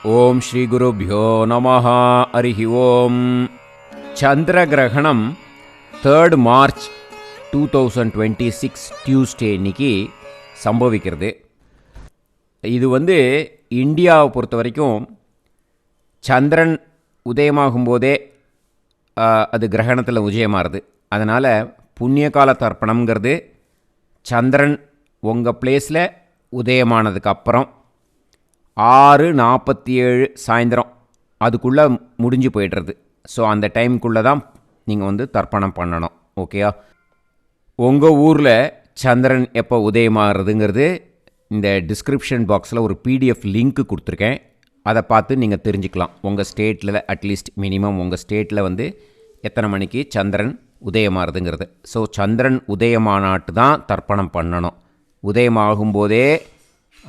ఓం శ్రీ గురుభ్యో నమః. హరి ఓం. சந்திரகிரகணம் 3rd March 2026 Tuesday இன்னைக்கு சம்பவிக்கிறது. இது இந்தியாவை பொறுத்த வரைக்கும் சந்திரன் உதயமாகும் போதே அது கிரகணத்தில் உதயமாகுது. அதனால் புண்ணியகால தர்ப்பணம்ங்கிறது சந்திரன் உங்கள் பிளேஸில் உதயமானதுக்கு அப்புறம் 6:47 சாயந்தரம் அதுக்குள்ளே முடிஞ்சு போய்டுறது. ஸோ அந்த டைமுக்குள்ளே தான் நீங்கள் தர்ப்பணம் பண்ணணும். ஓகேயா? உங்கள் ஊரில் சந்திரன் எப்போ உதயமாகிறதுங்கிறது இந்த டிஸ்கிரிப்ஷன் பாக்ஸில் ஒரு பிடிஎஃப் லிங்க்கு கொடுத்துருக்கேன். அதை பார்த்து நீங்கள் தெரிஞ்சுக்கலாம். உங்கள் ஸ்டேட்டில் அட்லீஸ்ட் மினிமம் உங்கள் ஸ்டேட்டில் எத்தனை மணிக்கு சந்திரன் உதயமாகிறதுங்கிறது. ஸோ சந்திரன் உதயமானாட்டு தான் தர்ப்பணம் பண்ணணும். உதயமாகும்போதே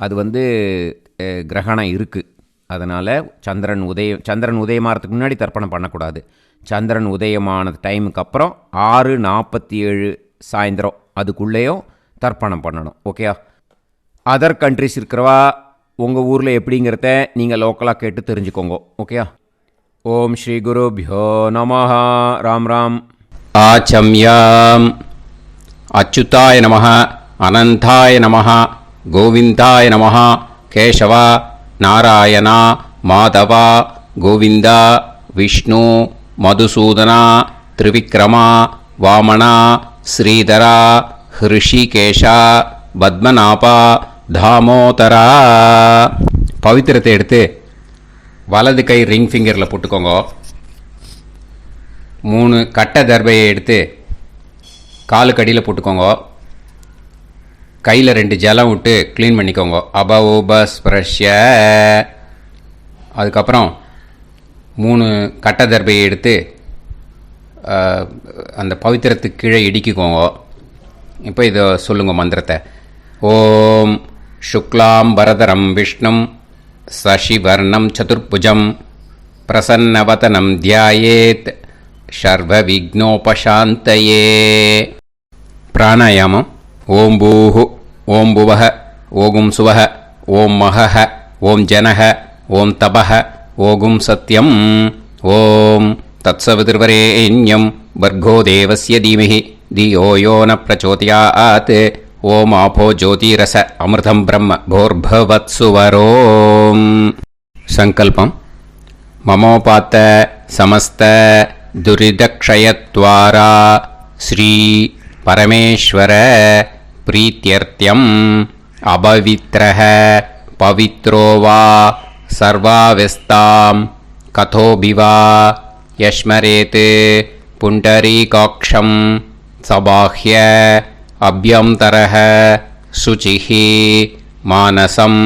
அது கிரகணம் இருக்குது. அதனால் சந்திரன் உதயமாகிறதுக்கு முன்னாடி தர்ப்பணம் பண்ணக்கூடாது. சந்திரன் உதயமான டைமுக்கு அப்புறம் 6:47 சாயந்தரம் அதுக்குள்ளேயும் தர்ப்பணம் பண்ணணும். ஓகேயா? அதர் கண்ட்ரிஸ் இருக்கிறவா உங்கள் ஊரில் எப்படிங்கிறத நீங்கள் லோக்கலாக கேட்டு தெரிஞ்சுக்கோங்க. ஓகேயா? ஓம் ஸ்ரீ குருபியோ நமஹ. ராம் ராம். ஆச்சம்யாம். அச்சுதாய நமஹ, அனந்தாய நமஹ, கோவிந்தாய நமஹ, கேசவா, நாராயணா, மாதவா, கோவிந்தா, விஷ்ணு, மதுசூதனா, திரிவிக்ரமா, வாமனா, ஸ்ரீதரா, ஹிருஷிகேஷா, பத்மநாபா, தாமோதரா. பவித்திரத்தை எடுத்து வலது கை ரிங் ஃபிங்கரில் போட்டுக்கோங்க. 3 கட்டை தர்பையை எடுத்து காலுக்கடியில் போட்டுக்கோங்க. கையில் 2 ஜலம் விட்டு க்ளீன் பண்ணிக்கோங்க. அபௌபஸ்பிரஷ்ய. அதுக்கப்புறம் 3 கட்டை தர்பையை எடுத்து அந்த பவித்திரத்துக்கு கீழே இடிக்கிக்கோங்க. இப்போ இதை சொல்லுங்க மந்திரத்தை. ஓம் சுக்லாம் வரதரம் விஷ்ணும் சசிவர்ணம் சதுர்புஜம் பிரசன்னவதனம் தியாயேத் சர்வ விக்னோபசாந்தயே. பிராணாயாமம். ஓம் பூஹு, ஓம் புவஹ, ஓகும் சுவஹ, ஓம் மஹஹ, ஓம் ஜனஹ, ஓம் தபஹ, ஓகும் சத்யம். ஓம் தத்சவிதுர்வரேண்யம் பர்கோ தேவஸ்ய தீமஹி தியோ யோ ந பிரச்சோதயாத். ஓம் ஆபோ ஜோதிரச அமிர்தம் பிரம்ம போர்பவத்சுவரோம். சங்கல்பம். மமோபாத்த சமஸ்த துரிதக்ஷயத்வாரா ஸ்ரீ பரமேஸ்வர பிரீத்யர்த்தியம் அபவித்ரஹ பவித்ரோ வா சர்வாவஸ்தாம் கதோபிவா யஸ்மரேத் புண்டரீகாக்ஷம் சபாஹ்ய அப்யந்தரஹ சுசிஹ மானசம்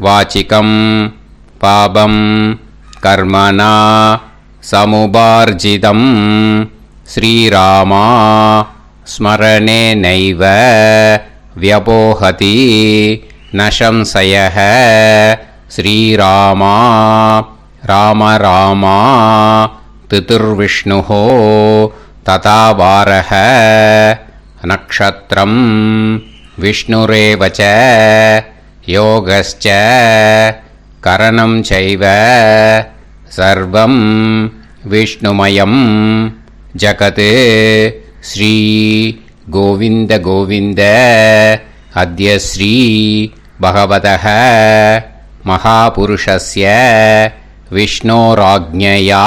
வாசிகம் பாபம் கர்மணா சமுபார்ஜிதம் ஸ்ரீராமா ஸ்மரணேனைவ வ்யபோஹதி ந சம்சயः. ஸ்ரீராமா ராம ராமா திதிர்விஷ்ணுः ததா வாரः. நக்ஷத்ரம் விஷ்ணுரேவ ச யோகஸ்ச கரணம் சைவ சர்வம் விஷ்ணுமயம் ஜகத். ஸ்ரீ கோவிந்த கோவிந்த. அத்ய ஸ்ரீ பகவதः மகாபுருஷஸ்ய விஷ்ணோராஜ்ஞயா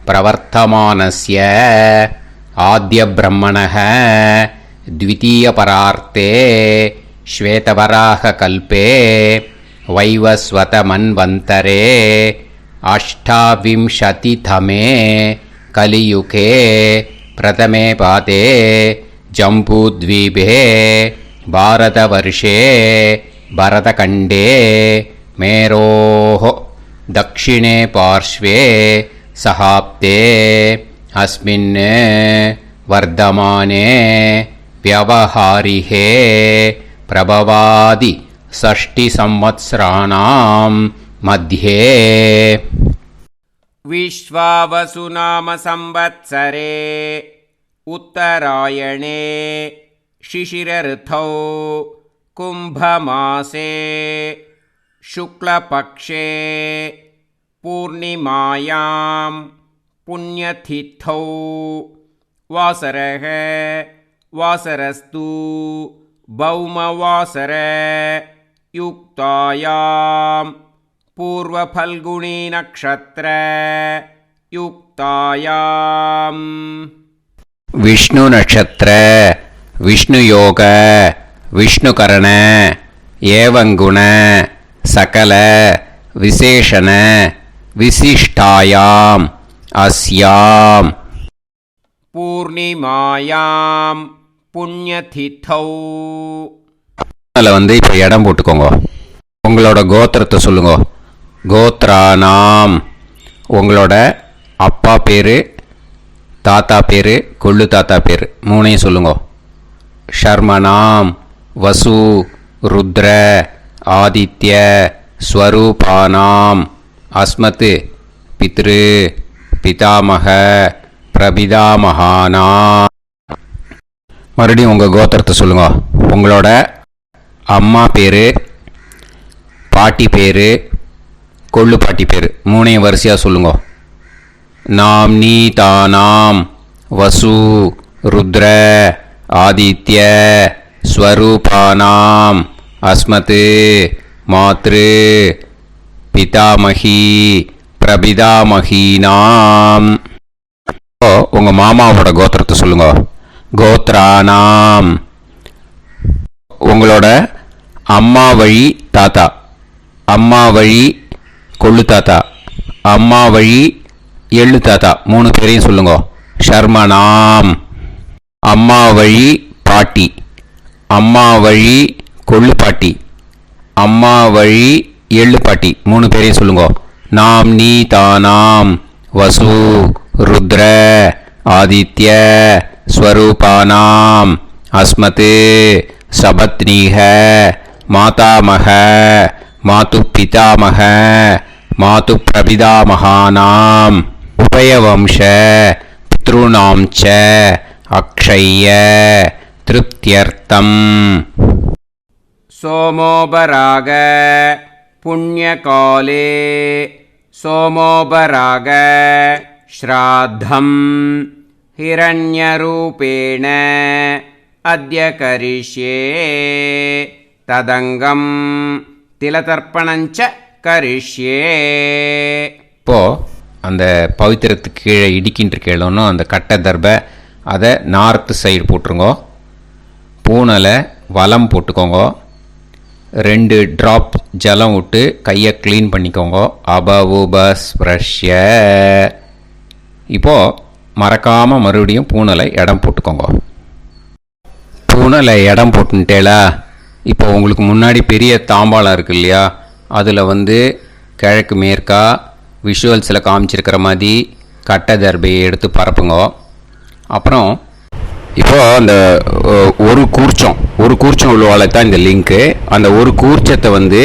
பிரவர்த்தமானஸ்ய ஆத்ய பிரம்மணः த்விதீயபரார்த்தே ஸ்வேதவராக கல்பே வைவஸ்வத மன்வந்தரே அஷ்டாவிம்சதிதமே கலியுகே பிரதமே பாதே ஜம்பூத்வீபே பாரதவர்ஷே பரதகண்டே மேரோः தக்ஷிணே பார்ஷ்வே சஹாப்தே அஸ்மின் வர்தமானே व्यवहारिहे प्रभवादि षष्टि संवत्सराणां मध्ये. विश्वावसुनाम संवत्सरे उत्तरायणे शिशिर ऋतौ कुंभमासे शुक्लपक्षे पूर्णिमायां पुण्यतिथौ वासरः वासरस्तु भौमवासर युक्तायां पूर्वफल्गुणी नक्षत्र युक्तायां विष्णु नक्षत्र विष्णु योग विष्णु करण एवं गुण सकल विशेषण विशिष्टायाम अस्याम पूर्णिमायां पुण्यतिथौ அதில் வந்து இப்போ இடம் போட்டுக்கோங்க. உங்களோட கோத்திரத்தை சொல்லுங்க. கோத்ரானாம் உங்களோட அப்பா பேர், தாத்தா பேர், கொள்ளு தாத்தா பேர் மூணையும் சொல்லுங்க. ஷர்மனாம் வசு ருத்ர ஆதித்ய ஸ்வரூபானாம் அஸ்மத் பித்ரு பிதாமக பிரபிதாமகானாம். மறுபடியும் உங்கள் கோத்திரத்தை சொல்லுங்க. உங்களோட அம்மா பேர், பாட்டி பேர், கொள்ளு பாட்டி பேர் மூணையும் வரிசையாக சொல்லுங்க. நாம் நீ தானாம் வசு ருத்ர ஆதித்ய ஸ்வரூபானாம் அஸ்மத் மாத்ரு பிதாமகி பிரபிதாமகீனாம். உங்கள் மாமாவோட கோத்திரத்தை சொல்லுங்க. கோத்ரானாம் உங்களோட அம்மா வழி தாத்தா, அம்மா வழி கொள்ளு தாத்தா, அம்மா வழி எள்ளு தாத்தா மூணு பேரையும் சொல்லுங்க. ஷர்மனாம் அம்மா வழி பாட்டி, அம்மா வழி கொள்ளு பாட்டி, அம்மா வழி எள்ளு பாட்டி மூணு பேரையும் சொல்லுங்க. நாம் நீ தானாம் வசு ருத்ர ஆதித்ய ஸ்வரூபானாம் அஸ்மத் சபத்னீக மாதாமக மாது பிதாமக மாது பிரபிதாமகானாம் உபயவம்ச பித்ருணாம் ச அக்ஷய்ய திருப்தியர்த்தம். सोमोपराग पुण्यकाले सोमोपराग श्राद्धं हिरण्यरूपेण अद्य करिष्ये तदङ्गं तिलतर्पणञ्च करिष्ये. இப்போது அந்த பவித்திரத்துக்கு கீழே இடிக்கின்ற கீழே அந்த கட்டை தர்பை அதை நார்த்து சைடு போட்டுருங்க. பூனலை வலம் போட்டுக்கோங்க. 2 ட்ராப் ஜலம் விட்டு கையை க்ளீன் பண்ணிக்கோங்க. அபவுபஸ்ப்ரஷ்ய. இப்போது மறக்காமல் மறுபடியும் பூனலை இடம் போட்டுக்கோங்க. பூனலை இடம் போட்டுட்டேலா. இப்போ உங்களுக்கு முன்னாடி பெரிய தாம்பாளம் இருக்கு இல்லையா, அதில் வந்து கிழக்கு மேற்கா விஷுவல்ஸில் காமிச்சிருக்கிற மாதிரி கட்டை தர்பையை எடுத்து பரப்புங்க. அப்புறம் இப்போது அந்த ஒரு கூர்ச்சம் உள்ளவாழ தான் இந்த லிங்க்கு. அந்த ஒரு கூர்ச்சத்தை வந்து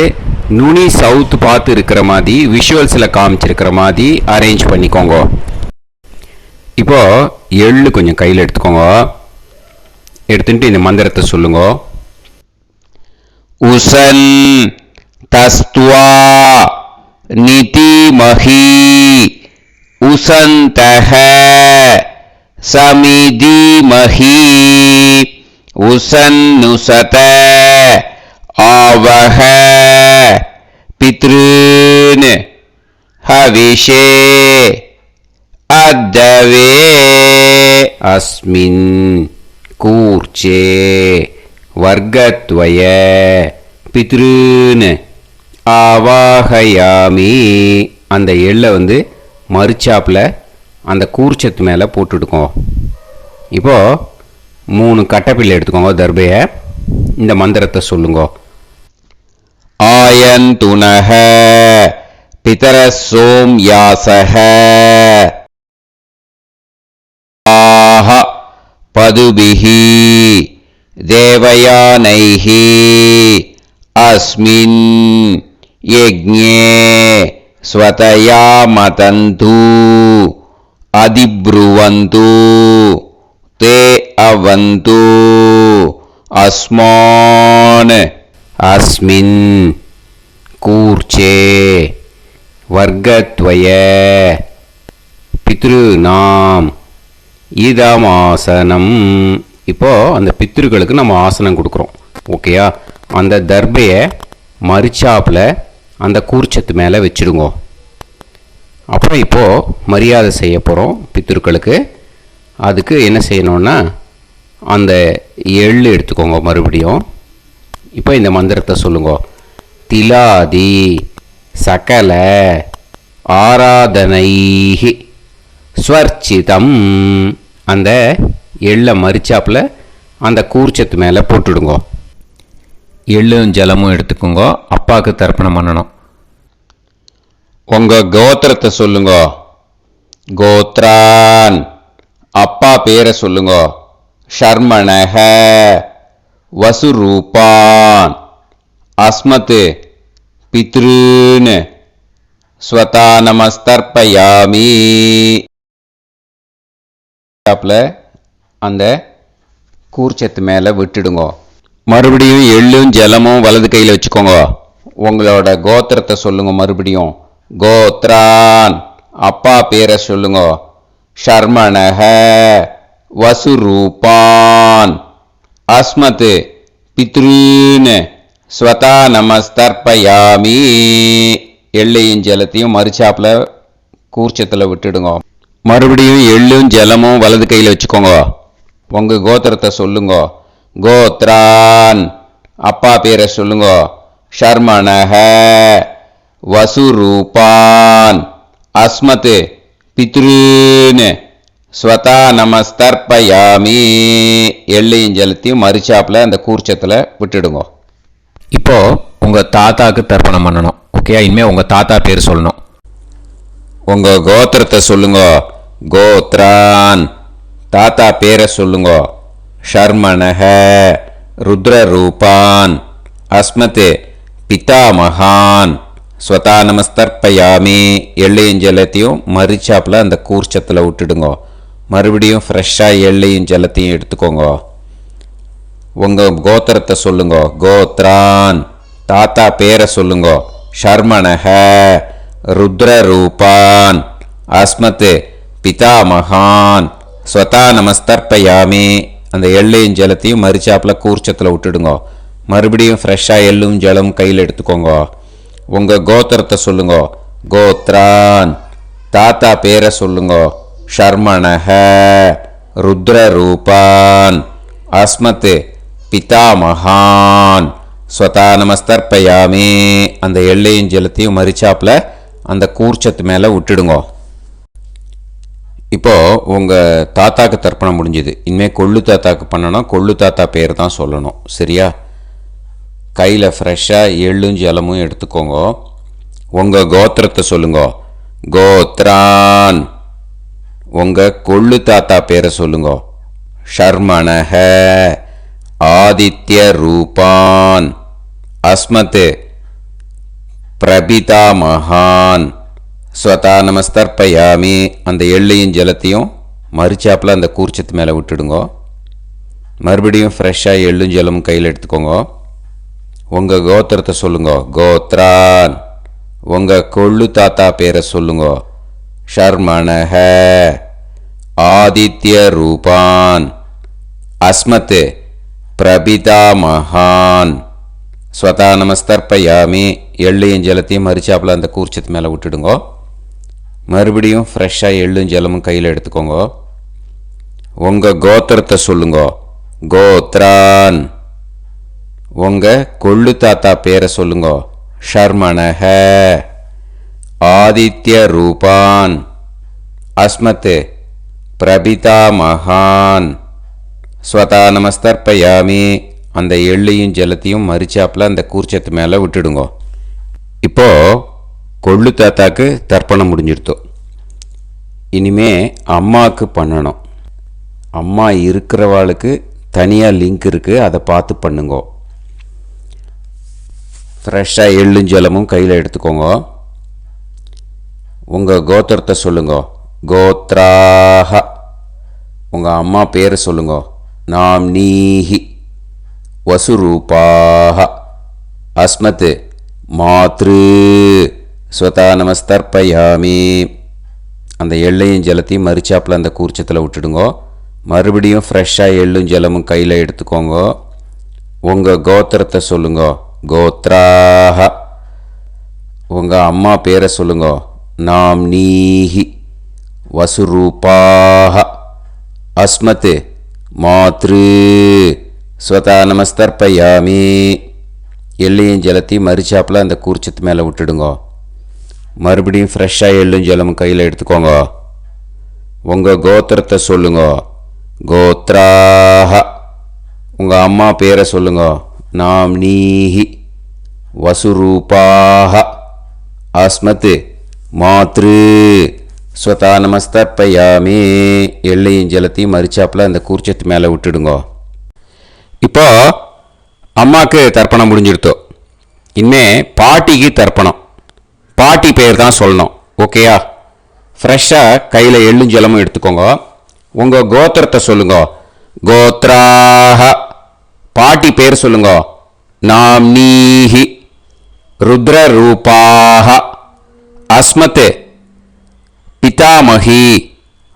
நுனி சவுத்து பார்த்து இருக்கிற மாதிரி விஷுவல்ஸில் காமிச்சிருக்கிற மாதிரி அரேஞ்ச் பண்ணிக்கோங்க. இப்போது எள்ளு கொஞ்சம் கையில் எடுத்துக்கோங்க. எடுத்துட்டு இந்த மந்திரத்தை சொல்லுங்க. உசன் தஸ்துவா நிதிமஹி உசந்தஹ சமிதிமஹி உசன்னுசத ஆவஹ பித்ருன் ஹவிஷே அத்தவே அஸ்மின் கூர்ச்சே வர்க்கத்வய பித்ருன் ஆவாஹயாமி. அந்த எள்ளை வந்து மறுச்சாப்பில் அந்த கூர்ச்சத்து மேலே போட்டுடுக்கோங்க. இப்போது 3 கட்டைப்பிள்ளை எடுத்துக்கோங்க. தர்பையை இந்த மந்திரத்தை சொல்லுங்க. ஆயந்துனஹ பிதர சோம்யாசஹ ஆஹ பதுபிஹி தேவயானைஹி அஸ்மின் யஜ்ஞே ஸ்வதயா மதந்து அதிப்ருவந்து தே அவது அஸ்மான் அஸ்மின் கூர்ச்சே வர்க்கத்வய பித்ருநாம் இதமாசனம். இப்போது அந்த பித்ருக்களுக்கு நம்ம ஆசனம் கொடுக்குறோம். ஓகேயா? அந்த தர்பையை மரிச்சாப்பில் அந்த கூர்ச்சத்து மேலே வச்சுடுங்கோ. அப்புறம் இப்போது மரியாதை செய்ய போகிறோம் பித்ருக்களுக்கு. அதுக்கு என்ன செய்யணுன்னா அந்த எள்ளு எடுத்துக்கோங்க. மறுபடியும் இப்போ இந்த மந்திரத்தை சொல்லுங்க. திலாதி சகல ஆராதனைஹி ஸ்வர்ச்சிதம். அந்த எள்ளை மரிச்சாப்பில் அந்த கூர்ச்சத்து மேலே போட்டுடுங்க. எள்ளும் ஜலமும் எடுத்துக்கோங்க. அப்பாவுக்கு தர்ப்பணம் பண்ணணும். உங்கள் கோத்திரத்தை சொல்லுங்க. கோத்ரான். அப்பா பேரை சொல்லுங்க. ஷர்மணஹ வசுரூபான் அஸ்மத் பித்ருன் ஸ்வதா நமஸ்தர்ப்பயாமி. அந்த கூர்ச்சத்து மேலே விட்டுடுங்க. மறுபடியும் எள்ளும் ஜலமும் வலது கையில் வச்சுக்கோங்க. உங்களோட கோத்திரத்தை சொல்லுங்க. மறுபடியும் கோத்ரான். அப்பா பேரை சொல்லுங்க. ஷர்மணஹ வசுரூபான் அஸ்மத் பித்ருன் ஸ்வதா நமஸ்தர்ப்பயாமி. எள்ளையும் ஜலத்தையும் மரிச்சாப்பில் கூர்ச்சத்தில் விட்டுடுங்க. மறுபடியும் எள்ளும் ஜலமும் வலது கையில் வச்சுக்கோங்க. உங்கள் கோத்திரத்தை சொல்லுங்க. கோத்ரான். அப்பா பேரை சொல்லுங்க. ஷர்மணஹ வசுரூபான் அஸ்மத் பித்ருன் ஸ்வதா நமஸ்தர்ப்பயாமி. எள்ளையும் ஜலத்தையும் மரிச்சாப்பில் அந்த கூர்ச்சத்தில் விட்டுடுங்க. இப்போது உங்கள் தாத்தாவுக்கு தர்ப்பணம் பண்ணணும். ஓகே? இனிமேல் உங்கள் தாத்தா பேர் சொல்லணும். உங்கள் கோத்திரத்தை சொல்லுங்க. கோத்ரான். தாத்தா பேரை சொல்லுங்க. ஷர்மணஹ ருத்ரரூபான் அஸ்மத் பிதாமகான் ஸ்வதா நமஸ்தர்ப்பயாமி. எள்ளையும் ஜலத்தையும் மரிச்சாப்பில் அந்த கூர்ச்சத்தில் விட்டுடுங்க. மறுபடியும் ஃப்ரெஷ்ஷாக எள்ளையும் ஜலத்தையும் எடுத்துக்கோங்க. உங்கள் கோத்திரத்தை சொல்லுங்க. கோத்ரான். தாத்தா பேரை சொல்லுங்க. ஷர்மணஹ ருத்ரரூபான் அஸ்மத் பிதாமகான் ஸ்வதா நமஸ்தர்ப்பயாமி. அந்த எள்ளையும் ஜலத்தையும் மரிச்சாப்பில் கூர்ச்சத்தில் விட்டுடுங்க. மறுபடியும் ஃப்ரெஷ்ஷாக எள்ளும் ஜலம் கையில் எடுத்துக்கோங்க. உங்கள் கோத்திரத்தை சொல்லுங்க. கோத்ரான். தாத்தா பேரை சொல்லுங்க. ஷர்மணஹ ருத்ரரூபான் அஸ்மத் பிதாமகான் ஸ்வதா நமஸ்தர்ப்பயாமி. அந்த எள்ளையும் ஜலத்தையும் மரிச்சாப்பில் அந்த கூர்ச்சத்து மேலே விட்டுடுங்க. இப்போது உங்கள் தாத்தாக்கு தர்ப்பணம் முடிஞ்சுது. இனிமேல் கொள்ளு தாத்தாக்கு பண்ணணும். கொள்ளு தாத்தா பேர் தான் சொல்லணும். சரியா? கையில் ஃப்ரெஷ்ஷாக எள்ளும் ஜலமும் எடுத்துக்கோங்க. உங்கள் கோத்திரத்தை சொல்லுங்க. கோத்ரான். உங்கள் கொள்ளு தாத்தா பேரை சொல்லுங்க. ஷர்மணஹ ஆதித்ய ரூபான் அஸ்மத் பிரபிதாமகான் ஸ்வதா நமஸ்தர்ப்பயாமி. அந்த எள்ளையும் ஜலத்தையும் மரிச்சாப்பில் அந்த கூர்ச்சத்து மேலே விட்டுடுங்க. மறுபடியும் ஃப்ரெஷ்ஷாக எள்ளும் ஜலமும் கையில் எடுத்துக்கோங்க. உங்கள் கோத்திரத்தை சொல்லுங்க. கோத்ரான். உங்கள் கொள்ளு தாத்தா பேரை சொல்லுங்க. ஷர்மணஹ ஆதித்ய ரூபான் அஸ்மத் பிரபிதாமகான் ஸ்வதா நமஸ்தர்ப்பயாமி. எள்ளையும் ஜலத்தையும் மரிச்சாப்பில் அந்த கூர்ச்சத்து மேலே விட்டுடுங்க. மறுபடியும் ஃப்ரெஷ்ஷாக எள்ளும் ஜலமும் கையில் எடுத்துக்கோங்க. உங்கள் கோத்திரத்தை சொல்லுங்க. கோத்ரான். உங்கள் கொள்ளு தாத்தா பேரை சொல்லுங்க. ஷர்மணஹ ஆதித்ய ரூபான் அஸ்மத் பிரபிதாமகான் ஸ்வதா நமஸ்தர்ப்பயாமி. அந்த எள்ளையும் ஜலத்தையும் மரிச்சாப்பில் அந்த கூர்ச்சத்து மேலே விட்டுடுங்க. இப்போது கொள்ளு தாத்தாக்கு தர்ப்பணம் முடிஞ்சிடுத்தோம். இனிமே அம்மாவுக்கு பண்ணணும். அம்மா இருக்கிறவாளுக்கு தனியாக லிங்க் இருக்குது. அதை பார்த்து பண்ணுங்க. ஃப்ரெஷ்ஷாக எள்ளும் ஜலமும் கையில் எடுத்துக்கோங்க. உங்கள் கோத்திரத்தை சொல்லுங்க. கோத்ராஹ. உங்கள் அம்மா பேரை சொல்லுங்க. நாம்னீஹி வசுரூபாஹ அஸ்மத் மாத்ரு ஸ்வதா நமஸ்தர்ப்பயாமி. அந்த எள்ளையும் ஜலத்தையும் மறிச்சாப்பில் அந்த கூர்ச்சத்தில் விட்டுடுங்க. மறுபடியும் ஃப்ரெஷ்ஷாக எள்ளும் ஜலமும் கையில் எடுத்துக்கோங்க. உங்கள் கோத்திரத்தை சொல்லுங்க. கோத்ராஹ. உங்கள் அம்மா பேரை சொல்லுங்க. நாம் நீஹி வசுரூபாஹ. அஸ்மத் மாத்ரு ஸ்வதா நமஸ்தர்ப்பயாமி. எள்ளையும் ஜலத்தையும் மறிச்சாப்பில் அந்த கூர்ச்சத்து மேலே விட்டுடுங்க. மறுபடியும் ஃப்ரெஷ்ஷாக எள்ளும் ஜலமும் கையில் எடுத்துக்கோங்க. உங்கள் கோத்திரத்தை சொல்லுங்க. கோத்ராஹ. உங்கள் அம்மா பேரை சொல்லுங்க. நாம் நீஹி வசுரூபாஹ. அஸ்மத் மாத்ரு ஸ்வதா நமஸ்தர்ப்பயாமி. எள்ளையும் ஜலத்தையும் மறிச்சாப்பில் அந்த கூர்ச்சத்து மேலே விட்டுடுங்க. இப்போ அம்மாவுக்கு தர்ப்பணம் முடிஞ்சிடுத்தோ. இனிமே பாட்டிக்கு தர்ப்பணம். பாட்டி பேர் தான் சொல்லணும். ஓகேயா? ஃப்ரெஷ்ஷாக கையில் எள்ளும் ஜலமும் எடுத்துக்கோங்க. உங்கள் கோத்திரத்தை சொல்லுங்க. கோத்ராஹ. பாட்டி பேர் சொல்லுங்க. நாம் நீஹி ருத்ரரூபாஹ. அஸ்மத் பிதாமகி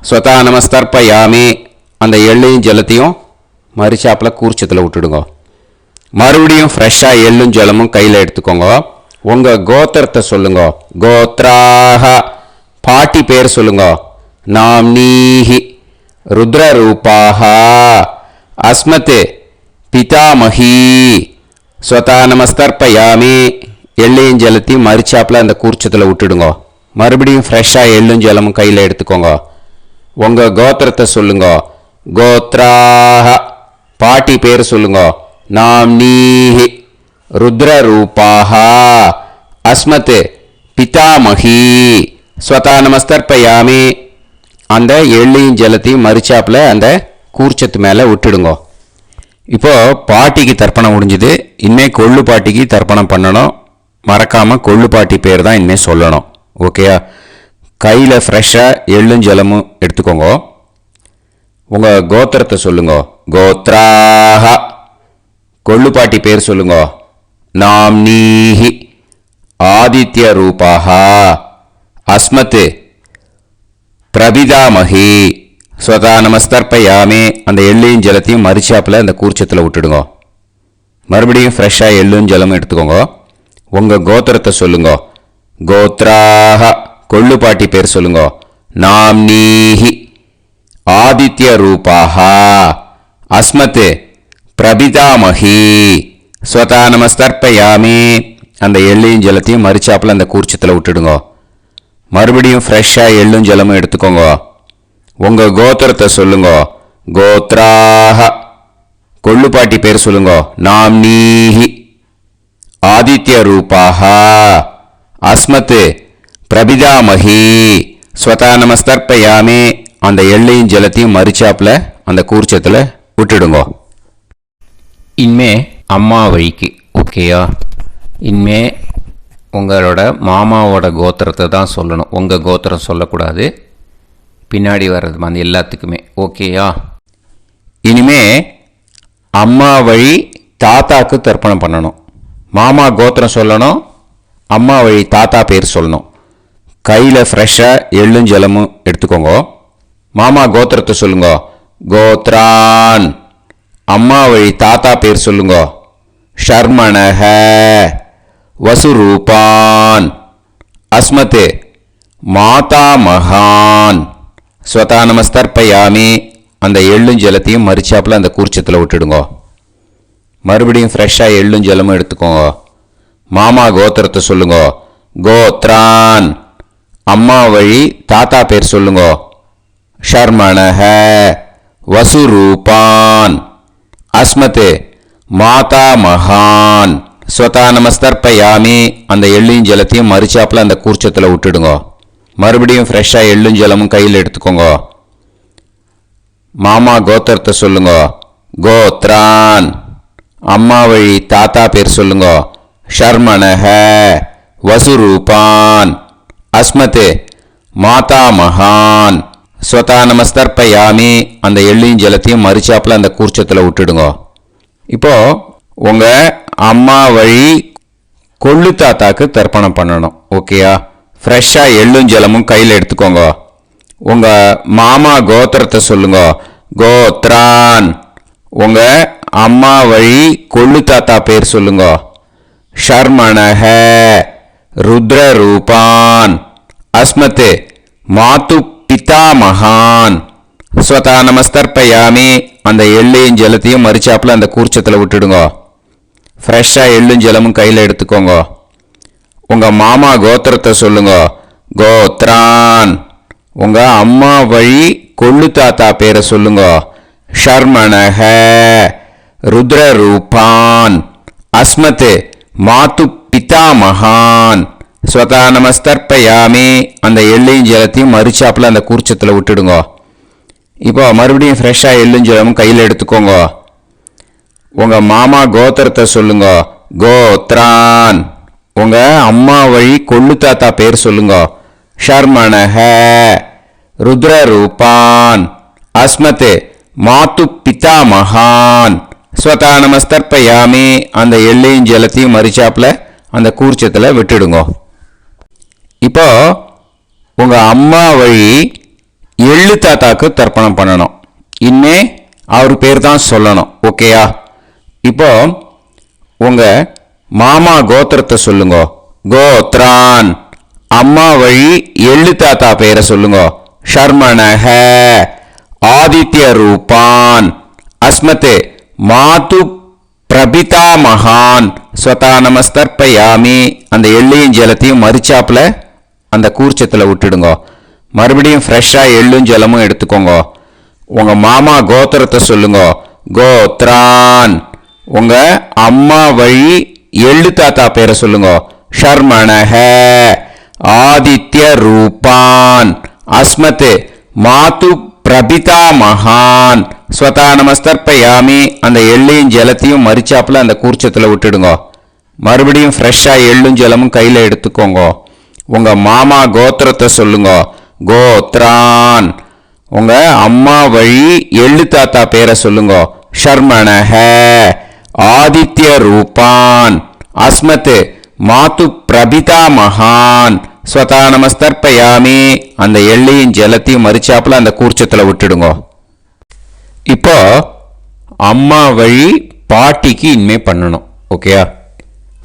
ஸ்வதா நமஸ்தர்ப்பயாமி. அந்த எள்ளையும் ஜலத்தையும் மறிச்சாப்பில் கூர்ச்சத்தில் விட்டுடுங்க. மறுபடியும் ஃப்ரெஷ்ஷாக எள்ளும் ஜலமும் கையில் எடுத்துக்கோங்க. உங்கள் கோத்திரத்தை சொல்லுங்க. கோத்ராஹ. பாட்டி பேர் சொல்லுங்க. நாம் நீஹி ருத்ரரூபாஹ. அஸ்மத் பிதாமகி ஸ்வதா நமஸ்தர்ப்பயாமி. எள்ளையும் ஜலத்தையும் மறிச்சாப்பில் அந்த கூர்ச்சத்தில் விட்டுடுங்க. மறுபடியும் ஃப்ரெஷ்ஷாக எள்ளும் ஜலமும் கையில் எடுத்துக்கோங்க. உங்கள் கோத்திரத்தை சொல்லுங்க. கோத்ராஹ. பாட்டி பேர் சொல்லுங்க. நாம் நீஹி ருத்ரரூபாஹ. அஸ்மத் பிதாமகி ஸ்வதா நமஸ்தர்ப்பயாமி. அந்த எள்ளையும் ஜலத்தையும் மறிச்சாப்பில் அந்த கூர்ச்சத்து மேலே விட்டுடுங்க. இப்போது பாட்டிக்கு தர்ப்பணம் முடிஞ்சுது. இனிமேல் கொள்ளு பாட்டிக்கு தர்ப்பணம் பண்ணணும். மறக்காமல் கொள்ளு பாட்டி பேர் தான் இனிமேல் சொல்லணும். ஓகேயா? கையில் ஃப்ரெஷ்ஷாக எள்ளும் ஜலமும் எடுத்துக்கோங்க. உங்கள் கோத்திரத்தை சொல்லுங்க. கோத்ராஹ. கொள்ளு பாட்டி பேர் சொல்லுங்க. நாம் நீஹி ஆதித்ய ரூபாஹ. அஸ்மத் பிரபிதாமகி ஸ்வதா நமஸ்தர்ப்பயாமி. அந்த எள்ளையும் ஜலத்தையும் மறிச்சாப்பில் அந்த கூர்ச்சத்தில் விட்டுடுங்க. மறுபடியும் ஃப்ரெஷ்ஷாக எள்ளும் ஜலமும் எடுத்துக்கோங்க. உங்கள் கோத்திரத்தை சொல்லுங்க. கோத்ராஹ. கொள்ளு பாட்டி பேர் சொல்லுங்க. நாம் நீஹி ஆதித்ய ரூபாஹ. அஸ்மத் பிரபிதாமகி ஸ்வதா நமஸ்தர்ப்பயாமி. அந்த எள்ளையும் ஜலத்தையும் மறிச்சாப்பில் அந்த கூர்ச்சத்தில் விட்டுடுங்க. மறுபடியும் ஃப்ரெஷ்ஷாக எள்ளும் ஜலமும் எடுத்துக்கோங்க. உங்கள் கோத்திரத்தை சொல்லுங்க. கோத்ராஹ. கொள்ளு பாட்டி பேர் சொல்லுங்க. நாம் நீஹி ஆதித்ய ரூபாஹ. அஸ்மத் பிரபிதாமகி ஸ்வதா நமஸ்தர்ப்பயாமி. அந்த எள்ளையும் ஜலத்தையும் மறிச்சாப்பில் அந்த கூர்ச்சத்தில் விட்டுடுங்க. இனிமே அம்மா வழிக்கு. ஓகேயா? இனிமே உங்களோட மாமாவோட கோத்திரத்தை தான் சொல்லணும். உங்கள் கோத்திரம் சொல்லக்கூடாது. பின்னாடி வர்றது அந்த எல்லாத்துக்குமே. ஓகேயா? இனிமே அம்மா வழி தாத்தாக்கு தர்ப்பணம் பண்ணணும். மாமா கோத்திரம் சொல்லணும். அம்மா வழி தாத்தா பேர் சொல்லணும். கையில் ஃப்ரெஷ்ஷாக எள்ளும் ஜலமும் எடுத்துக்கோங்க. மாமா கோத்திரத்தை சொல்லுங்க. கோத்ரான். அம்மா வழி தாத்தா பேர் சொல்லுங்க. ஷர்மணஹ வசுரூபான். அஸ்மத் மாதா மகான் ஸ்வதா நமஸ்தர்ப்பயாமி. அந்த எள்ளும் ஜலத்தையும் மறிச்சாப்பில் அந்த கூர்ச்சத்தில் விட்டுடுங்க. மறுபடியும் ஃப்ரெஷ்ஷாக எள்ளும் ஜலமும் எடுத்துக்கோங்க. மாமா கோத்திரத்தை சொல்லுங்க. கோத்ரான். அம்மா வழி தாத்தா பேர் சொல்லுங்க. ஷர்மணஹ வசுரூபான். அஸ்மத் மாதா மகான் ஸ்வதா நமஸ்தர்ப்பயாமி. அந்த எள்ளையும் ஜலத்தையும் மறிச்சாப்பில் அந்த கூர்ச்சத்தில் விட்டுடுங்க. மறுபடியும் ஃப்ரெஷ்ஷாக எள்ளும் ஜலமும் கையில் எடுத்துக்கோங்க. மாமா கோத்திரத்தை சொல்லுங்க. கோத்ரான். அம்மா வழி தாத்தா பேர் சொல்லுங்க. ஷர்மணஹ வசுரூபான். அஸ்மத் மாதா மகான் ஸ்வதா நமஸ்தர்ப்பயாமி. அந்த எள்ளையும் ஜலத்தையும் மறிச்சாப்பில் அந்த கூர்ச்சத்தில் விட்டுடுங்க. இப்போது உங்கள் அம்மா வழி கொள்ளு தாத்தாக்கு தர்ப்பணம் பண்ணணும். ஓகேயா? ஃப்ரெஷ்ஷாக எள்ளும் ஜலமும் கையில் எடுத்துக்கோங்க. உங்கள் மாமா கோத்திரத்தை சொல்லுங்க. கோத்ரான். உங்கள் அம்மா வழி கொள்ளு தாத்தா பேர் சொல்லுங்க. ஷர்மணஹ ருத்ர ரூபான் அஸ்மத் மாத்து பிதாமகான் ஸ்வதா நமஸ்தர்ப்பயாமி. அந்த எள்ளையும் ஜலத்தையும் மறிச்சாப்பில் அந்த கூர்ச்சத்தில் விட்டுடுங்க. ஃப்ரெஷ்ஷாக எள்ளும் ஜலமும் கையில் எடுத்துக்கோங்க. உங்கள் மாமா கோத்திரத்தை சொல்லுங்க. கோத்ரான். உங்கள் அம்மா வழி கொள்ளு தாத்தா பேரை சொல்லுங்க. ஷர்மணஹ ருத்ர ரூபான் அஸ்மத் மாத்து பிதாமகான் ஸ்வதா நமஸ்தர்ப்பயாமி. அந்த எள்ளையும் ஜலத்தையும் மறிச்சாப்பில் அந்த கூர்ச்சத்தில் விட்டுடுங்க. இப்போ மறுபடியும் ஃப்ரெஷ்ஷாக எள்ளும் ஜலமும் கையில் எடுத்துக்கோங்க. உங்கள் மாமா கோத்திரத்தை சொல்லுங்க. கோத்ரான். உங்கள் அம்மா வழி கொள்ளு தாத்தா பேர் சொல்லுங்க. ஷர்மணஹ ருத்ர ரூபான் அஸ்மத் மாத்து பிதாமகான் ஸ்வதா நமஸ்தர்ப்பயாமி. அந்த எள்ளையும் ஜலத்தையும் மறிச்சாப்பில் அந்த கூர்ச்சத்தில் விட்டுடுங்க. இப்போ உங்கள் அம்மா வழி எள்ளு தாத்தாக்கு தர்ப்பணம் பண்ணணும். இனிமே அவர் பேர் தான் சொல்லணும். ஓகேயா? இப்போ உங்கள் மாமா கோத்திரத்தை சொல்லுங்க. கோத்ரான். அம்மா வழி எள்ளு தாத்தா பேரை சொல்லுங்க. ஷர்மணஹ ஆதித்ய ரூபான் அஸ்மத் மாத்து பிரபிதாமகான் ஸ்வதா நமஸ்தர்ப்பயாமி. அந்த எள்ளையும் ஜலத்தையும் மறிச்சாப்பில் அந்த கூர்ச்சத்தில் விட்டுடுங்க. மறுபடியும் ஃப்ரெஷ்ஷாக எள்ளும் ஜலமும் எடுத்துக்கோங்க. உங்கள் மாமா கோத்திரத்தை சொல்லுங்க. கோத்ரான். உங்கள் அம்மா வழி எள்ளு தாத்தா பேரை சொல்லுங்க. ஷர்மணஹ ஆதித்ய ரூபான் அஸ்மத் மாத்து பிரபிதாமகான் ஸ்வதா நமஸ்தர்ப்பயாமி. அந்த எள்ளையும் ஜலத்தையும் மறிச்சாப்பில் அந்த கூர்ச்சத்தில் விட்டுடுங்க. மறுபடியும் ஃப்ரெஷ்ஷாக எள்ளும் ஜலமும் கையில் எடுத்துக்கோங்க. உங்கள் மாமா கோத்திரத்தை சொல்லுங்க. கோத்ரான். உங்கள் அம்மா வழி எள்ளு தாத்தா பேரை சொல்லுங்க. ஷர்மணஹ ஆதித்ய ரூபான் அஸ்மத் மாத்து பிரபிதாமகான் ஸ்வதா நமஸ்தர்ப்பயாமி. அந்த எள்ளையும் ஜலத்தையும் மறிச்சாப்பில் அந்த கூர்ச்சத்தில் விட்டுடுங்க. இப்போ அம்மா வழி பாட்டிக்கு இனிமே பண்ணணும். ஓகேயா?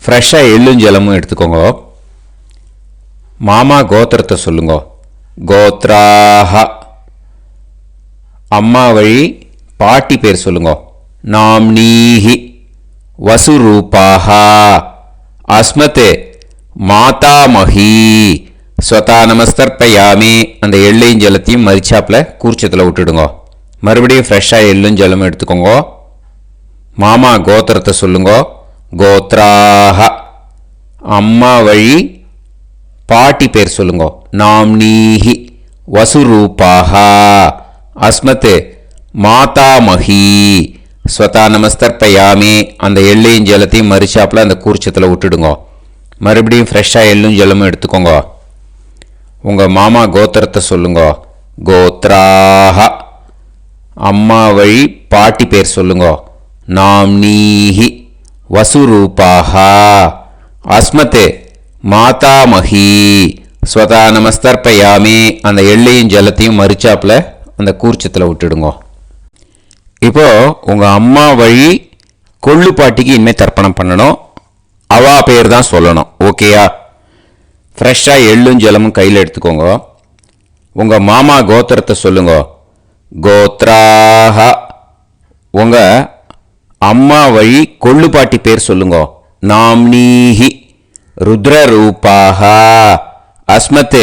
ஃப்ரெஷ்ஷாக எள்ளும் ஜலமும் எடுத்துக்கோங்க. மாமா கோத்திரத்தை சொல்லுங்க. கோத்ராஹ. அம்மா வழி பாட்டி பேர் சொல்லுங்க. நாம்னீஹி வசுரூபாஹ அஸ்மத் மாதாமஹி ஸ்வதா நமஸ்தர்ப்பயாமி. அந்த எள்ளையும் ஜலத்தையும் மறிச்சாப்பில் கூர்ச்சத்தில் விட்டுடுங்க. மறுபடியும் ஃப்ரெஷ்ஷாக எள்ளும் ஜலமும் எடுத்துக்கோங்க. மாமா கோத்திரத்தை சொல்லுங்க. கோத்ராஹ. அம்மா வழி பாட்டி பேர் சொல்லுங்க. நாம்னீஹி வசுரூபாஹ அஸ்மத் மாதாமஹி ஸ்வதா நமஸ்தர்ப்பயாமி. அந்த எள்ளையும் ஜலத்தையும் மறிச்சாப்பில் அந்த கூர்ச்சத்தில் விட்டுடுங்க. மறுபடியும் ஃப்ரெஷ்ஷாக எள்ளும் ஜலமும் எடுத்துக்கோங்க. உங்கள் மாமா கோத்திரத்தை சொல்லுங்க. கோத்ராஹ. அம்மா வழி பாட்டி பேர் சொல்லுங்க. நாம்னீஹி வசுரூபாஹ அஸ்மத் மாதாமஹி ஸ்வதா நமஸ்தர்ப்பயாமி. அந்த எள்ளையும் ஜலத்தையும் மறிச்சாப்பில் அந்த கூர்ச்சத்தில் விட்டுடுங்க. இப்போ உங்கள் அம்மா வழி கொள்ளு பாட்டிக்கு இனிமேல் தர்ப்பணம் பண்ணணும். அவா பேர் தான் சொல்லணும். ஓகேயா? ஃப்ரெஷ்ஷாக எள்ளும் ஜலமும் கையில் எடுத்துக்கோங்க. உங்கள் மாமா கோத்திரத்தை சொல்லுங்க. கோத்ராஹ. உங்கள் அம்மா வழி கொள்ளு பாட்டி பேர் சொல்லுங்க. நாம்னீஹி ருத்ர ரூபாஹ அஸ்மத்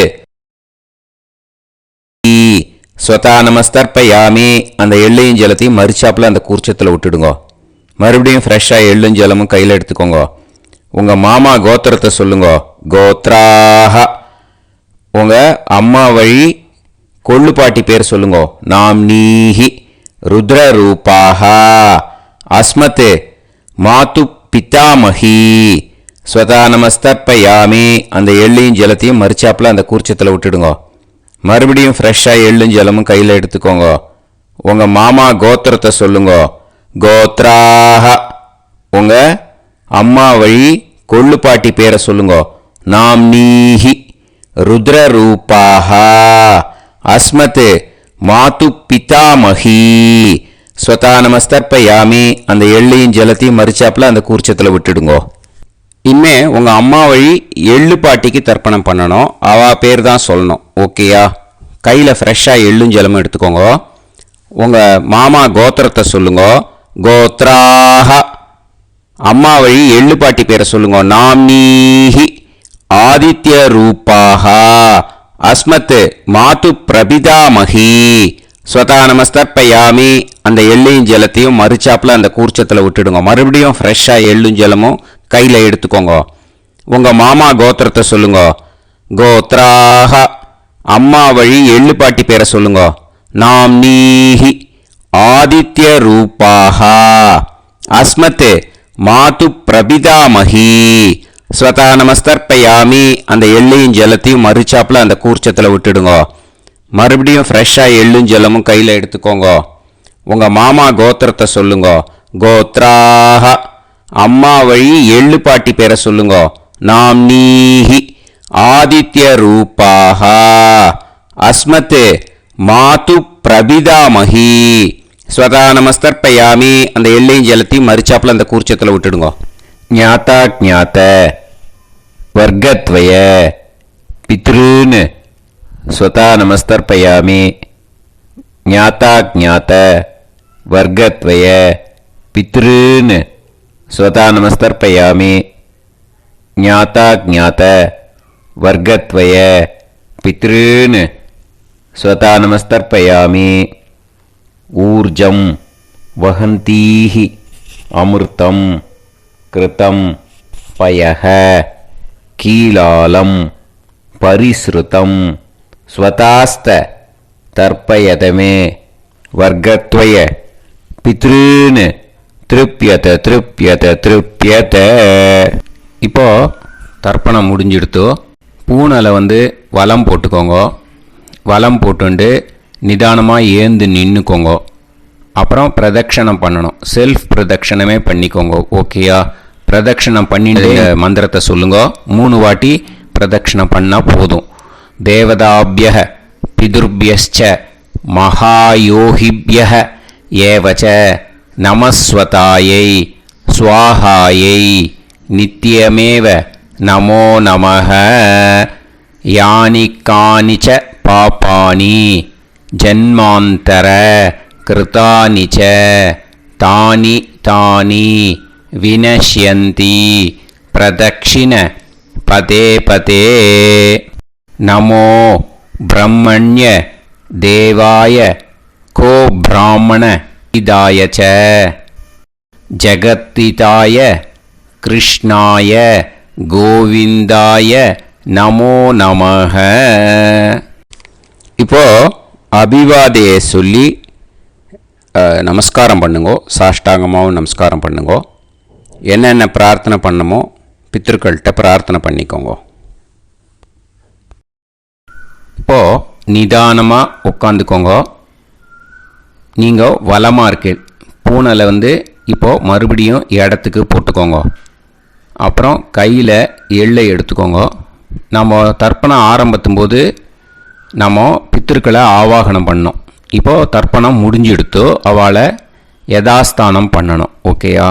ஸ்வதா நமஸ்தர்ப்பயாமி. அந்த எள்ளையும் ஜலத்தையும் மறிச்சாப்பில் அந்த கூர்ச்சத்தில் விட்டுடுங்க. மறுபடியும் ஃப்ரெஷ்ஷாக எள்ளும் ஜலமும் கையில் எடுத்துக்கோங்க. உங்கள் மாமா கோத்திரத்தை சொல்லுங்க. கோத்ராஹ. உங்கள் அம்மா வழி கொள்ளு பாட்டி பேர் சொல்லுங்க. நாம்னீஹி ருத்ர ரூபாஹ அஸ்மத் மாத்து பிதாமஹி ஸ்வதா நமஸ்தர்ப்பயாமி. அந்த எள்ளையும் ஜலத்தையும் மறிச்சாப்பில் அந்த கூர்ச்சத்தில் விட்டுடுங்க. மறுபடியும் ஃப்ரெஷ்ஷாக எள்ளும் ஜலமும் கையில் எடுத்துக்கோங்க. உங்கள் மாமா கோத்திரத்தை சொல்லுங்க. கோத்ராஹ. உங்கள் அம்மா வழி கொள்ளுப்பாட்டி பேரை சொல்லுங்க. நாம்னீஹி ருத்ரரூபாஹ அஸ்மத் மாது பிதாமகி ஸ்வதா நமஸ்தர்ப்பயாமி. அந்த எள்ளையும் ஜலத்தையும் மறிச்சாப்புல அந்த கூர்ச்சத்தில் விட்டுடுங்கோ. இனிமே உங்கள் அம்மா வழி எள்ளு பாட்டிக்கு தர்ப்பணம் பண்ணணும். அவள் பேர் தான் சொல்லணும். ஓகேயா? கையில் ஃப்ரெஷ்ஷாக எள்ளும் ஜலமும் எடுத்துக்கோங்க. உங்கள் மாமா கோத்திரத்தை சொல்லுங்க. கோத்ராஹ. அம்மா வழி எள்ளு பாட்டி பேரை சொல்லுங்க. நாம்னீஹி ஆதித்ய ரூபாஹ அஸ்மத் மாது பிரபிதாமகி ஸ்வதா நமஸ்தர்ப்பயாமி. அந்த எள்ளையும் ஜலத்தையும் மறிச்சாப்புல அந்த கூர்ச்சத்தில் விட்டுடுங்க. மறுபடியும் ஃப்ரெஷ்ஷாக எள்ளும் ஜலமும் கையில் எடுத்துக்கோங்க. உங்கள் மாமா கோத்திரத்தை சொல்லுங்க. கோத்ராஹ. அம்மா வழி எள்ளு பாட்டி பேரை சொல்லுங்க. நாம்னீஹி ஆதித்ய ரூபாஹ அஸ்மத் மாது பிரபிதாமகி ஸ்வதா நமஸ்தர்ப்பயாமி. அந்த எள்ளையும் ஜலத்தையும் மறிச்சாப்புல அந்த கூர்ச்சத்தில் விட்டுடுங்க. மறுபடியும் ஃப்ரெஷ்ஷாக எள்ளும் ஜலமும் கையில் எடுத்துக்கோங்க. உங்கள் மாமா கோத்திரத்தை சொல்லுங்க. கோத்ராஹ. அம்மா வழி எள்ளு பாட்டி பேரை சொல்லுங்க. நாம்னீஹி ஆதித்ய ரூபாஹ அஸ்மத் மாது பிரபிதாமகி ஸ்வதா நமஸ்தர்ப்பயாமி. அந்த எள்ளையும் ஜலத்தையும் மறிச்சாப்புல அந்த கூர்ச்சத்தில் விட்டுடுங்க. ஞாதா ஜாத வர்க்கத்வய பித்ருன் ஸ்வதா நமஸ்தர்ப்பயாமி. ஞாதா ஜாத வர்க்கத்வய பித்ருன் ஸ்வதா நமஸ்தர்ப்பயாமி. ஞாதா ஜாத வர்க்கத்வய பித்ருன் ஸ்வதா நமஸ்தர்ப்பயாமி. ஊர்ஜம் வஹந்தீஹி அமிர்தம் கிருதம் பயஹ கீலாலம் பரிஸ்ருதம் ஸ்வதாஸ்த தர்ப்பயதமே வர்க்கத்வய பித்ருன் திருப்யத திருப்யத திருப்யத. இப்போ தர்ப்பணம் முடிஞ்சிடுத்து. பூனலை வலம் போட்டுக்கோங்க. வலம் போட்டுண்டு நிதானமாக ஏந்து நின்றுக்கோங்க. அப்புறம் பிரதட்சணம் பண்ணணும். செல்ஃப் பிரதட்சணமே பண்ணிக்கோங்க. ஓகேயா? பிரதட்சணம் பண்ணிட்டு மந்திரத்தை சொல்லுங்க. 3 வாட்டி பிரதட்சணம் பண்ணால் போதும். தேவதாபிய பிதுர்பியச்ச மகாயோகிபிய ஏவச்ச நமஸ்வதாயை ஸ்வாஹாயை நித்யமேவ நமோ நமஹ. யானி கானிச்ச பாபானி ஜன்மாந்தர கிருதானி ச தானி தானி வினஷ்யந்தி பிரதக்ஷிண பதே பதே. நமோ பிரம்மண்ய தேவாய கோ பிராமண இதாய ச ஜகத்திதாய கிருஷ்ணாய கோவிந்தாய நமோ நமஹ. இப்போ அபிவாதையை சொல்லி நமஸ்காரம் பண்ணுங்கோ. சாஷ்டாங்கமாகவும் நமஸ்காரம் பண்ணுங்கோ. என்னென்ன பிரார்த்தனை பண்ணமோ பித்ருக்கள்கிட்ட பிரார்த்தனை பண்ணிக்கோங்க. இப்போது நிதானமாக உட்காந்துக்கோங்க. நீங்கள் வலமாக இருக்கு. பூனலை இப்போது மறுபடியும் இடத்துக்கு போட்டுக்கோங்க. அப்புறம் கையில் எள்ளை எடுத்துக்கோங்க. நம்ம தர்ப்பணம் ஆரம்பித்தும் போது நம்ம பித்திருக்களை ஆவாகனம் பண்ணோம். இப்போது தர்ப்பணம் முடிஞ்செடுத்து அவளை யதாஸ்தானம் பண்ணணும். ஓகேயா?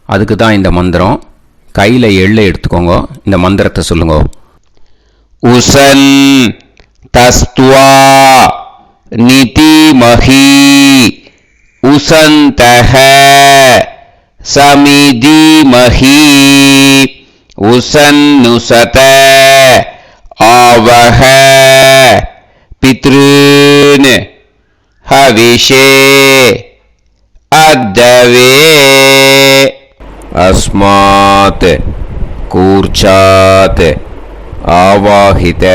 அதுக்கு தான் இந்த மந்திரம். கையில் எள்ளை எடுத்துக்கோங்க. இந்த மந்திரத்தை சொல்லுங்க. உசன் தஸ்துவா நிதிமஹி உசந்தஹ சமிதிமஹி உசன்னுசத ஆவஹ பித்ருன் ஹவிஷே அத்தவே. அஸ்மாத் கூர்ச்சாத் ஆவாஹித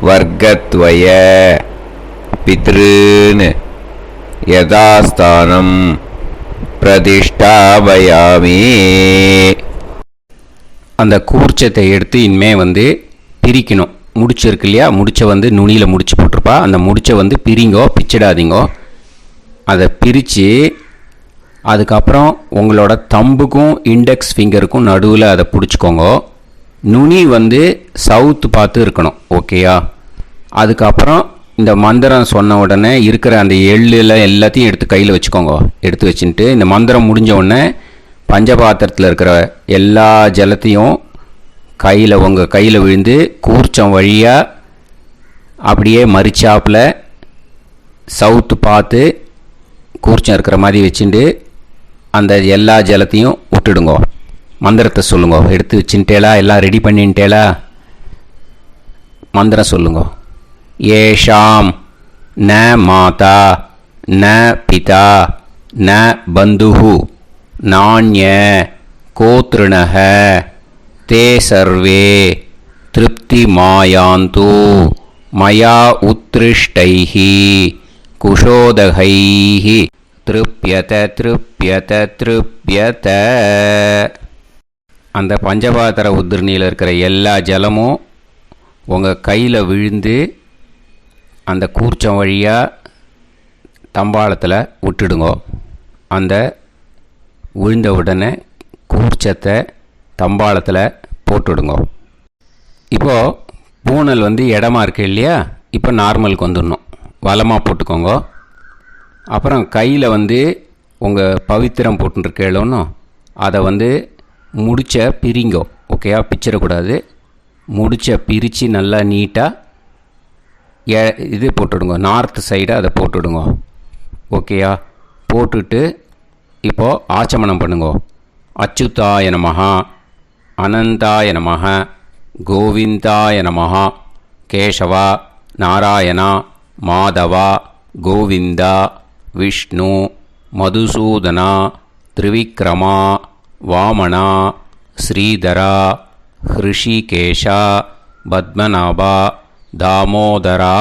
வர்க்கத்வய பித்ருன் யதாஸ்தானம் பிரதிஷ்டாபயாமி. அந்த கூர்ச்சத்தை எடுத்து இனிமே பிரிக்கணும். முடிச்சிருக்கு இல்லையா? முடிச்சை நுனியில் முடிச்சு போட்டிருப்பா. அந்த முடிச்சை பிரிங்கோ, பிச்சிடாதீங்கோ. அதை பிரித்து அதுக்கப்புறம் உங்களோட தம்புக்கும் இண்டெக்ஸ் ஃபிங்கருக்கும் நடுவில் அதை பிடிச்சிக்கோங்க. நுனி வந்து சவுத்து பார்த்து இருக்கணும். ஓகேயா? அதுக்கப்புறம் இந்த மந்திரம் சொன்ன உடனே இருக்கிற அந்த எள்ளில் எல்லாத்தையும் எடுத்து கையில் வச்சுக்கோங்க. எடுத்து வச்சுட்டு இந்த மந்திரம் முடிஞ்ச உடனே பஞ்சபாத்திரத்தில் இருக்கிற எல்லா ஜலத்தையும் உங்கள் கையில் விழுந்து கூர்ச்சம் வழியாக அப்படியே மறிச்சாப்பில் சவுத்து பார்த்து கூர்ச்சம் இருக்கிற மாதிரி வச்சுட்டு அந்த எல்லா ஜலத்தையும் விட்டுடுங்கோ. மந்திரத்தை சொல்லுங்க. எடுத்து வச்சுட்டேலா? எல்லாம் ரெடி பண்ணிட்டேலா? மந்திரம் சொல்லுங்க. ஏஷாம் ந மாதா ந பிதா ந பந்துஹு நாண்ய கோத்ருணஹ தே சர்வே திருப்தி மாயாந்து மயா உத்ருஷ்டைஹி குஷோதகைஹி திருப்யத திருப்யத திருப்யத. அந்த பஞ்சபாத்திர உதிர்ணியில் இருக்கிற எல்லா ஜலமும் உங்கள் கையில் விழுந்து அந்த கூர்ச்சம் வழியாக தம்பாளத்தில் விட்டுடுங்க. அந்த விழுந்த உடனே கூர்ச்சத்தை தம்பாளத்தில் போட்டுடுங்க. இப்போது பூனல் வந்து இடமா இருக்கு இல்லையா? இப்போ நார்மலுக்கு வந்துடணும். வலமாக போட்டுக்கோங்க. அப்புறம் கையில் வந்து உங்கள் பவித்திரம் போட்டுருக்கேளோன்னு அதை வந்து முடிச்ச பிரிங்கோ. ஓகேயா? பிச்சிடக்கூடாது. முடிச்ச பிரித்து நல்லா நீட்டாக இது போட்டுடுங்க. நார்த் சைடை அதை போட்டுடுங்க. ஓகேயா? போட்டுட்டு இப்போது ஆச்சமனம் பண்ணுங்க. அச்சுதாய நமஹ அனந்தாய நமஹ கோவிந்தாய நமஹ கேசவா நாராயணா மாதவா கோவிந்தா விஷ்ணு மதுசூதனா திரிவிக்ரமா வாமனா ஸ்ரீதரா ஹிருஷிகேஷா பத்மநாபா தாமோதரா.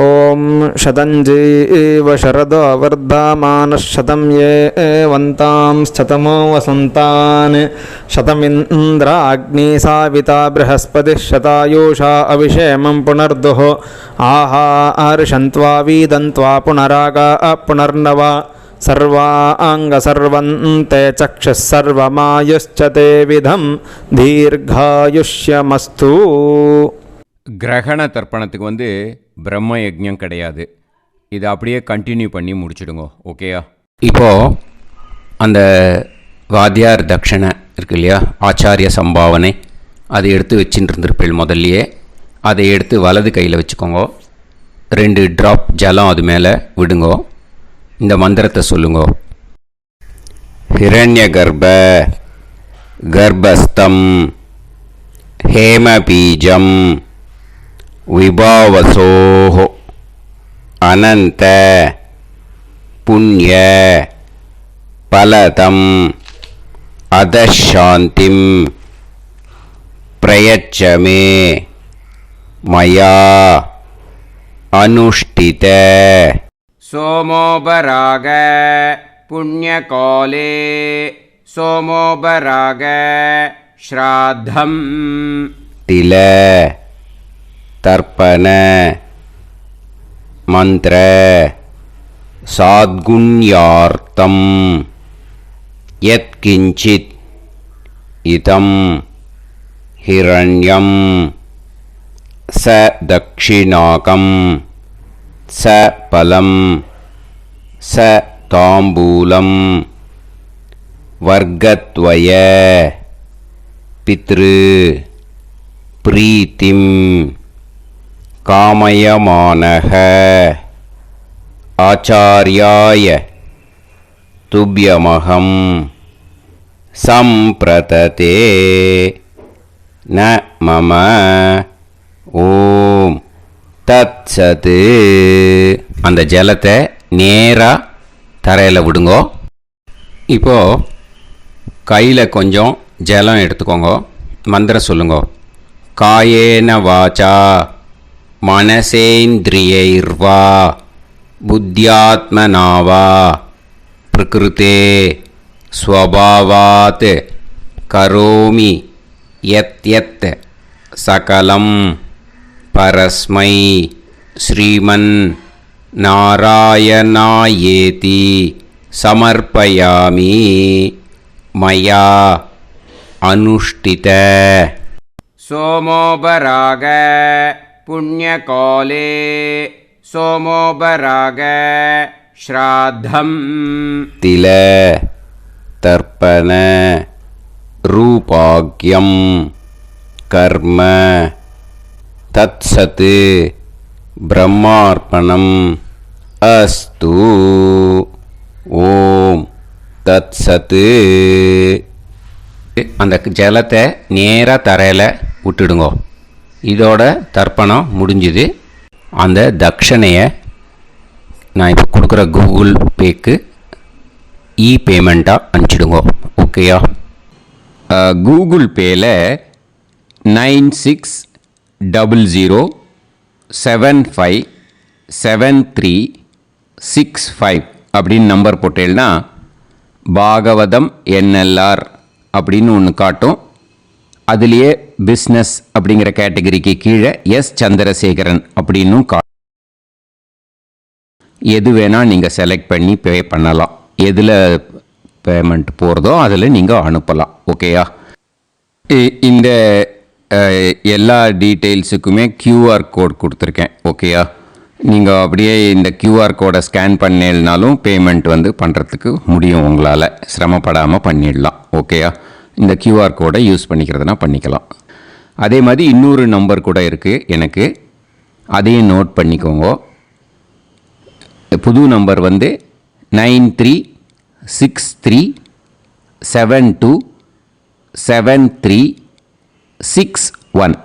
ஓம் ஷதஞ்சீவ சரதோ வர்தமானः शतं ये वन्तां शतमो वसन्तान् शतमिन्द्राग्नी साविता बृहस्पतिः शतायुषा अविषेमं पुनर्दुः आहार्षन्त्वा वीदन्त्वा पुनरागा पुनर्नव सर्वाङ्गसर्वन्ते चक्षुः सर्वमायुश्च ते विधं दीर्घायुष्यमस्तु. கிரகண தர்ப்பணத்துக்கு வந்து பிரம்ம யஜ்ஞம் கிடையாது. இதை அப்படியே கண்டினியூ பண்ணி முடிச்சிடுங்க. ஓகேயா? இப்போது அந்த வாத்தியார் தட்சணை இருக்கு இல்லையா? ஆச்சாரிய சம்பாவனை அதை எடுத்து வச்சுட்டு இருந்திருப்பேள் முதல்லையே. அதை எடுத்து வலது கையில் வச்சுக்கோங்க. 2 ட்ராப் ஜலம் அது மேலே விடுங்கோ. இந்த மந்திரத்தை சொல்லுங்கோ. ஹிரண்ய கர்ப்ப கர்ப்பஸ்தம் ஹேமபீஜம் விபாவசோஹோ அனந்த புண்ணிய பலதம் அதசாந்திம் பிரயச்சமே மயா அனுஷ்டித. சோமோபராக புண்ணியகாலே சோமோபராக ஸ்ராத்தம் தில தர்ப்பண மந்திர சாத்குண்யார்த்தம் யத்கிஞ்சித் இதம் ஹிரண்யம் ச தக்ஷிணாகம் ச பலம் ச தாம்பூலம் வர்க்கத்வய பித்ரு பிரீத்திம் காமயமானஹ ஆச்சார்யாய துப்யமகம் சம்பிரததே ந மம. ஓம் தத்சத். அந்த ஜலத்தை நேராக தரையில் விடுங்கோ. இப்போது கையில் கொஞ்சம் ஜலம் எடுத்துக்கோங்க. மந்திரம் சொல்லுங்க. காயேன வாச்சா மனசேந்திரியைர்வா புத்தியாத்மனாவா பிரகிருதே ஸ்வபாவாத் கரோமி யத் யத் சகலம் பரஸ்மை ஸ்ரீமன் நாராயணாயேதி சமர்ப்பயாமி மயா அனுஷ்டித. சோமோபராக புண்ணியகாலே சோமோபராக ஸ்ராத்தம் தில தர்ப்பண ரூபாக்யம் கர்ம தத்சத் பிரம்மார்ப்பணம் அஸ்து. ஓம் தத்சத். அந்த ஜலத்தை நேராக தரையில் விட்டுடுங்கோ. இதோட தர்ப்பணம் முடிஞ்சுது. அந்த தட்சணையை நான் இப்போ கொடுக்குற கூகுள் பேக்கு பேமெண்ட்டாக அனுப்பிச்சிடுங்கோ. ஓகேயா? கூகுள் பேயில் 9600757365 அப்படின்னு நம்பர் போட்டேன்னா பாகவதம் NLR அப்படின்னு ஒன்று காட்டும். அதுலேயே பிஸ்னஸ் அப்படிங்கிற கேட்டகரிக்கு கீழே எஸ் சந்திரசேகரன் அப்படின்னும் எது வேணால் நீங்கள் செலக்ட் பண்ணி பே பண்ணலாம். எதில் பேமெண்ட் போகிறதோ அதில் நீங்கள் அனுப்பலாம். ஓகேயா? இந்த எல்லா டீட்டெயில்ஸுக்குமே QR கோட் கொடுத்துருக்கேன். ஓகேயா? நீங்கள் அப்படியே இந்த QR கோடை ஸ்கேன் பண்ணேன்னாலும் பேமெண்ட் பண்ணுறதுக்கு முடியும். உங்களால் சிரமப்படாமல் பண்ணிடலாம். ஓகேயா? இந்த QR கோடை யூஸ் பண்ணிக்கிறதுனா பண்ணிக்கலாம். அதே மாதிரி இன்னொரு நம்பர் கூட இருக்குது எனக்கு, அதையும் நோட் பண்ணிக்கோங்க. புது நம்பர் 9363727361.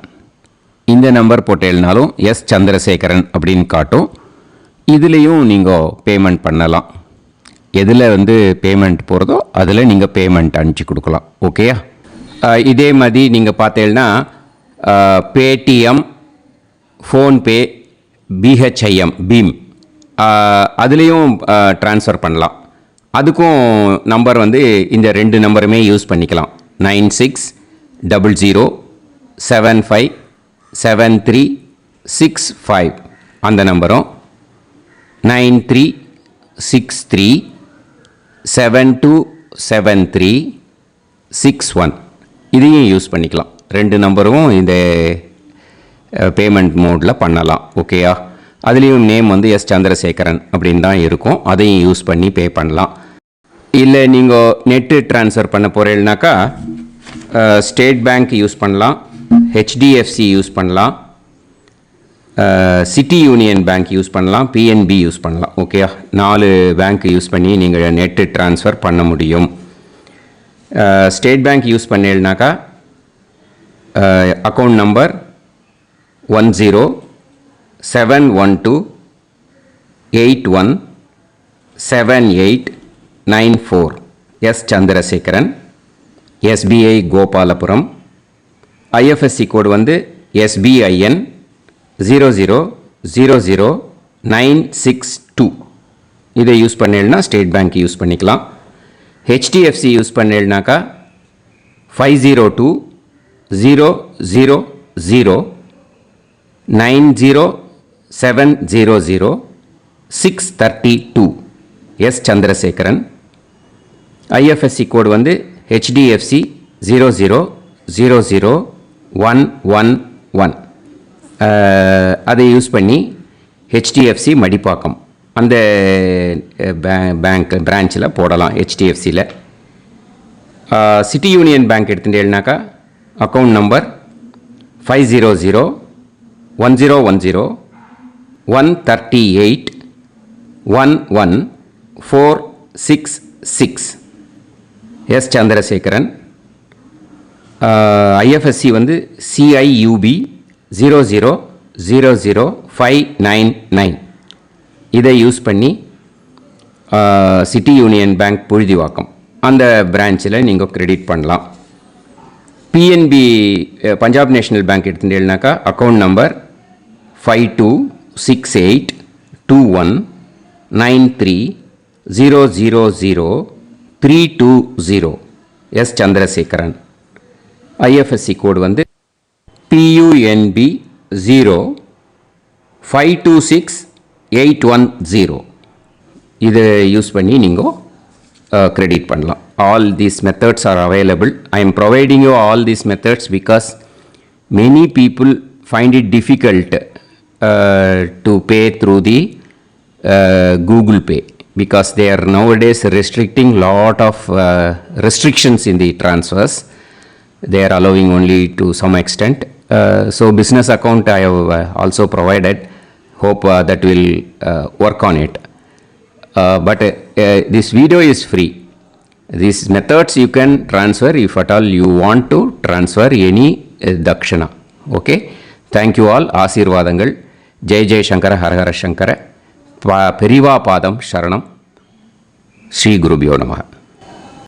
இந்த நம்பர் போட்டேல்னாலும் எஸ் சந்திரசேகரன் அப்படின்னு காட்டும். இதுலேயும் நீங்கள் பேமெண்ட் பண்ணலாம். எதில் பேமெண்ட் போகிறதோ அதில் நீங்கள் பேமெண்ட் அனுப்பிச்சி கொடுக்கலாம். ஓகேயா? இதே மாதிரி நீங்கள் பார்த்தேன்னா பேடிஎம், ஃபோன்பே, பிஹெச்ஐஎம், பீம் அதுலேயும் ட்ரான்ஸ்ஃபர் பண்ணலாம். அதுக்கும் நம்பர் இந்த ரெண்டு நம்பருமே யூஸ் பண்ணிக்கலாம். 9600757365 அந்த நம்பரும் 9363727361 இதையும் யூஸ் பண்ணிக்கலாம். ரெண்டு நம்பரும் இந்த பேமெண்ட் மோடில் பண்ணலாம். ஓகேயா? அதுலேயும் நேம் எஸ் சந்திரசேகரன் அப்படின்னு தான் இருக்கும். அதையும் யூஸ் பண்ணி பே பண்ணலாம். இல்லை நீங்கள் நெட்டு ட்ரான்ஸ்ஃபர் பண்ண போகிறீங்கனாக்கா ஸ்டேட் பேங்க் யூஸ் பண்ணலாம், HDFC யூஸ் பண்ணலாம், சிட்டி யூனியன் பேங்க் யூஸ் பண்ணலாம், PNB யூஸ் பண்ணலாம். ஓகேயா? 4 பேங்க் யூஸ் பண்ணி நீங்கள் நெட்டு ட்ரான்ஸ்ஃபர் பண்ண முடியும். ஸ்டேட் பேங்க் யூஸ் பண்ணீங்கனாக்கா account number 1071281789 S Chandrasekaran, SBI Gopalapuram. IFSC code SBIN 0000962. இதை யூஸ் பண்ணீங்கன்னா ஸ்டேட் பேங்க் யூஸ் பண்ணிக்கலாம். HDFC யூஸ் பண்ணீங்கனாக்கா 5020090700 S Chandrasekaran. IFSC code HDFC 0000111. அதை யூஸ் பண்ணி HDFC மடிப்பாக்கம் அந்த பேங்க் பிரான்ச்சில் போடலாம். HDFCயில் சிட்டி யூனியன் பேங்க் எடுத்துட்டேன்னாக்கா account number 5001001114666 S Chandrasekaran. IFSC CIUB 0000599. இதை யூஸ் பண்ணி சிட்டி யூனியன் பேங்க் புழுதிவாக்கம் அந்த பிரான்ச்சில் நீங்கள் கிரெடிட் பண்ணலாம். PNB பஞ்சாப் நேஷ்னல் பேங்க் எடுத்துட்டேன்னாக்கா account number 52682193000320 S Chandrasekaran. IFSC code PUNB 0526 810 இதை யூஸ் பண்ணி நீங்கள் கிரெடிட் பண்ணலாம். All these methods are available. I am providing you all these methods because many people find it difficult to pay through the Google Pay because they are nowadays restricting lot of restrictions in the transfers. They are allowing only to some extent. So business account I have also provided. Hope that will work on it. But this video is free. These methods you can transfer if at all you want to transfer any dakshana. Okay. Thank you all. Aasirvadangal. Jai Jai Shankara Har Har Shankara. Periva பாதம் சரணம். ஸ்ரீ குருபியோ நமஹ.